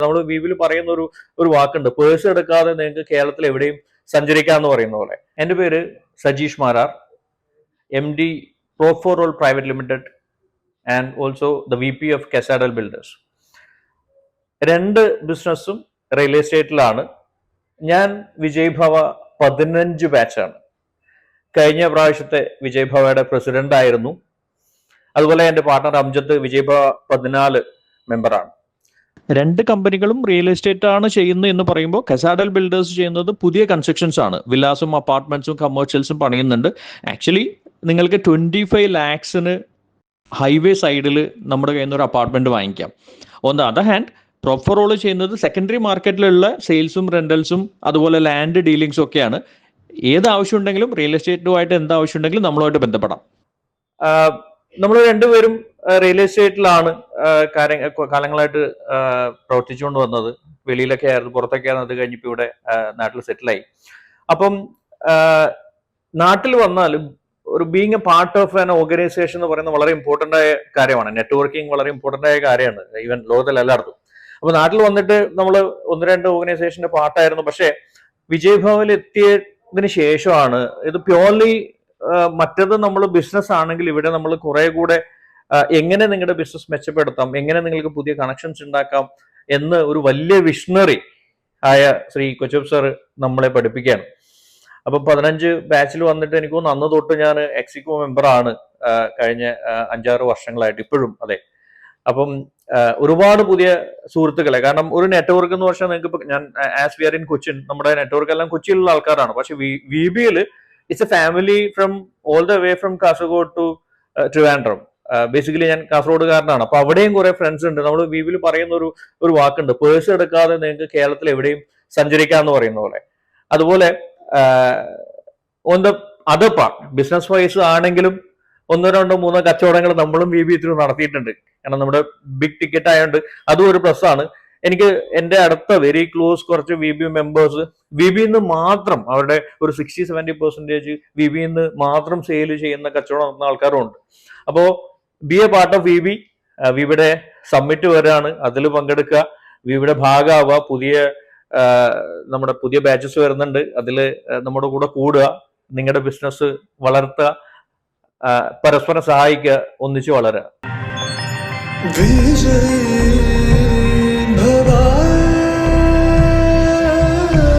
നമ്മൾ വീവിൽ പറയുന്ന ഒരു വാക്കുണ്ട്, പേഴ്സ് എടുക്കാതെ നിങ്ങൾക്ക് കേരളത്തിൽ എവിടെയും സഞ്ചരിക്കാന്ന് പറയുന്ന പോലെ. എൻ്റെ പേര് Sajeesh Marar, MD Pro4Roll private limited and also the VP of Casadel builders. രണ്ട് ബിസിനസ്സും റിയൽ എസ്റ്റേറ്റിലാണ്. ഞാൻ വിജയ്ഭവ 15 ബാച്ചാണ്. കഴിഞ്ഞ പ്രാവശ്യത്തെ വിജയ്ഭവയുടെ പ്രസിഡന്റ് ആയിരുന്നു. അതുപോലെ എൻ്റെ പാർട്ണർ അംജദ് വിജയ്ഭവ 14 മെമ്പറാണ്. രണ്ട് കമ്പനികളും റിയൽ എസ്റ്റേറ്റ് ആണ് ചെയ്യുന്നത് എന്ന് പറയുമ്പോൾ കസാഡൽ ബിൽഡേഴ്സ് ചെയ്യുന്നത് പുതിയ കൺസ്ട്രക്ഷൻസ് ആണ്. വില്ലാസും അപ്പാർട്ട്മെന്റ്സും കമേഴ്ഷ്യൽസും പണിയുന്നുണ്ട്. ആക്ച്വലി നിങ്ങൾക്ക് 25 lakhs ഹൈവേ സൈഡിൽ നമ്മുടെ കയ്യിൽ നിന്ന് ഒരു അപ്പാർട്ട്മെന്റ് വാങ്ങിക്കാം. On the other hand Pro4Roll ചെയ്യുന്നത് സെക്കൻഡറി മാർക്കറ്റിലുള്ള സെയിൽസും റെന്റൽസും അതുപോലെ ലാൻഡ് ഡീലിങ്സും ഒക്കെയാണ്. ഏത് ആവശ്യം ഉണ്ടെങ്കിലും റിയൽ എസ്റ്റേറ്റുമായിട്ട് എന്ത് ആവശ്യം ഉണ്ടെങ്കിലും നമ്മളുമായിട്ട് ബന്ധപ്പെടാം. നമ്മൾ രണ്ടുപേരും റിയൽ എസ്റ്റേറ്റിലാണ് കാലങ്ങളായിട്ട് പ്രവർത്തിച്ചുകൊണ്ട് വന്നത്. വെളിയിലൊക്കെ ആയിരുന്നു, പുറത്തൊക്കെ ആയിരുന്നു. അത് കഴിഞ്ഞിപ്പോൾ ഇവിടെ നാട്ടിൽ സെറ്റിലായി. അപ്പം നാട്ടിൽ വന്നാലും ഒരു being A part of an organisation എന്ന് പറയുന്നത് വളരെ ഇമ്പോർട്ടന്റ് ആയ കാര്യമാണ്. നെറ്റ്വർക്കിംഗ് വളരെ ഇമ്പോർട്ടന്റ് ആയ കാര്യമാണ്, ഈവൻ ലോകത്തിൽ എല്ലായിടത്തും. അപ്പൊ നാട്ടിൽ വന്നിട്ട് നമ്മൾ 1-2 ഓർഗനൈസേഷന്റെ പാർട്ടായിരുന്നു. പക്ഷേ വിജയ്ഭവനിൽ എത്തിയതിന് ശേഷമാണ് ഇത് പ്യോർലി മറ്റത് നമ്മൾ ബിസിനസ് ആണെങ്കിൽ ഇവിടെ നമ്മൾ കുറെ കൂടെ എങ്ങനെ നിങ്ങളുടെ ബിസിനസ് മെച്ചപ്പെടുത്താം, എങ്ങനെ നിങ്ങൾക്ക് പുതിയ കണക്ഷൻസ് ഉണ്ടാക്കാം എന്ന് ഒരു വലിയ വിഷണറി ആയ ശ്രീ കൊച്ചപ്പ് സർ നമ്മളെ പഠിപ്പിക്കുകയാണ്. അപ്പൊ 15 ബാച്ചിൽ വന്നിട്ട് എനിക്ക് തോന്നുന്നു അന്ന് തൊട്ട് ഞാൻ എക്സിക്കോ മെമ്പറാണ് കഴിഞ്ഞ 5-6 വർഷങ്ങളായിട്ട്, ഇപ്പോഴും അതെ. അപ്പം ഒരുപാട് പുതിയ സുഹൃത്തുക്കളെ, കാരണം ഒരു നെറ്റ്വർക്ക് എന്ന് പറഞ്ഞാൽ നിങ്ങൾക്ക് ഇപ്പൊ ഞാൻ as we are in Cochin, നമ്മുടെ നെറ്റ്വർക്ക് എല്ലാം കൊച്ചിയിലുള്ള ആൾക്കാരാണ്. പക്ഷെ VB-യിൽ it's a family from all the way from Kasaragod to Trivandrum. Basically ഞാൻ കാസർഗോഡുകാരനാണ്. അപ്പൊ അവിടെയും കുറെ ഫ്രണ്ട്സ് ഉണ്ട്. നമ്മൾ VB-യിൽ പറയുന്ന ഒരു വാക്കുണ്ട്, പേഴ്സ് എടുക്കാതെ നിങ്ങൾക്ക് കേരളത്തിൽ എവിടെയും സഞ്ചരിക്കാന്ന് പറയുന്ന പോലെ. അതുപോലെ on the other part business wise ആണെങ്കിലും 1-2-3 കച്ചവടങ്ങൾ നമ്മളും VB ത്രൂ നടത്തിയിട്ടുണ്ട്. കാരണം നമ്മുടെ ബിഗ് ടിക്കറ്റ് ആയതുകൊണ്ട് അതും ഒരു പ്ലസ് ആണ്. എനിക്ക് എൻ്റെ അടുത്ത വെരി ക്ലോസ് കുറച്ച് VB മെമ്പേഴ്സ് VB-ന്ന് മാത്രം അവരുടെ ഒരു 60-70% VB-ന്ന് മാത്രം സെയിൽ ചെയ്യുന്ന കച്ചവടം നടത്തുന്ന ആൾക്കാരും ഉണ്ട്. അപ്പോ ബി എ പാർട്ട് ഓഫ് VB-യുടെ സമ്മിറ്റ് വരാണ്, അതിൽ പങ്കെടുക്കുക, VB-യുടെ ഭാഗമാവുക. നമ്മുടെ പുതിയ ബാച്ചസ് വരുന്നുണ്ട്, അതിൽ നമ്മുടെ കൂടെ കൂടുക, നിങ്ങളുടെ ബിസിനസ് വളർത്തുക, പരസ്പരം സഹായിക്കുക, ഒന്നിച്ച് വളരുക.